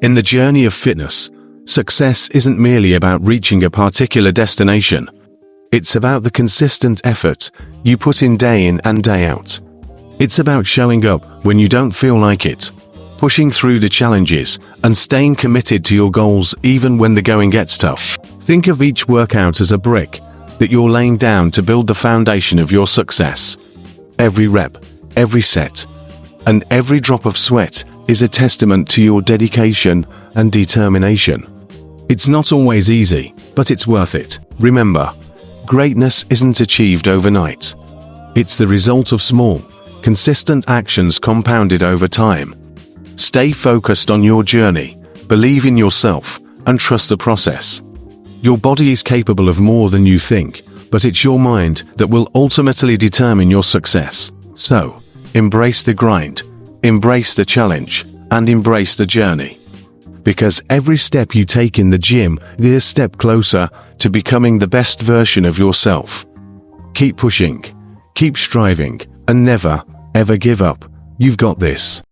In the journey of fitness, success isn't merely about reaching a particular destination. It's about the consistent effort you put in day and day out. It's about showing up when you don't feel like it, pushing through the challenges, and staying committed to your goals even when the going gets tough. Think of each workout as a brick that you're laying down to build the foundation of your success. Every rep, every set, and every drop of sweat is a testament to your dedication and determination. It's not always easy, but it's worth it. Remember, greatness isn't achieved overnight. It's the result of small, consistent actions compounded over time. Stay focused on your journey, believe in yourself, and trust the process. Your body is capable of more than you think, but it's your mind that will ultimately determine your success. So, embrace the grind, embrace the challenge, and embrace the journey. Because every step you take in the gym is a step closer to becoming the best version of yourself. Keep pushing, keep striving, and never, ever give up. You've got this.